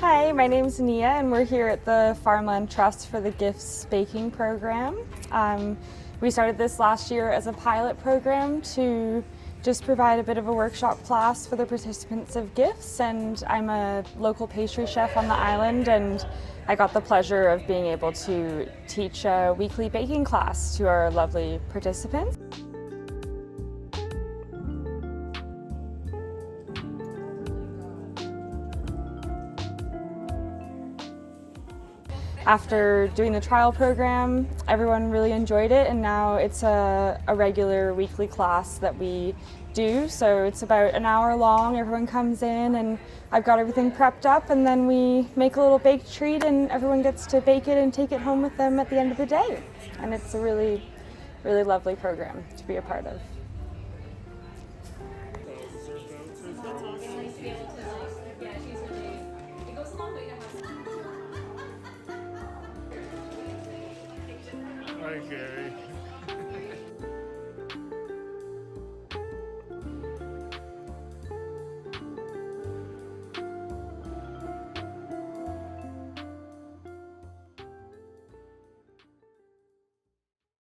Hi, my name's Nia and we're here at the Farmland Trust for the Gifts Baking Program. We started this last year as a pilot program to just provide a bit of a workshop class for the participants of Gifts, and I'm a local pastry chef on the island, and I got the pleasure of being able to teach a weekly baking class to our lovely participants. After doing the trial program, everyone really enjoyed it, and now it's a regular weekly class that we do. So it's about an hour long. Everyone comes in and I've got everything prepped up, and then we make a little baked treat and everyone gets to bake it and take it home with them at the end of the day. And it's a really, really lovely program to be a part of. Okay.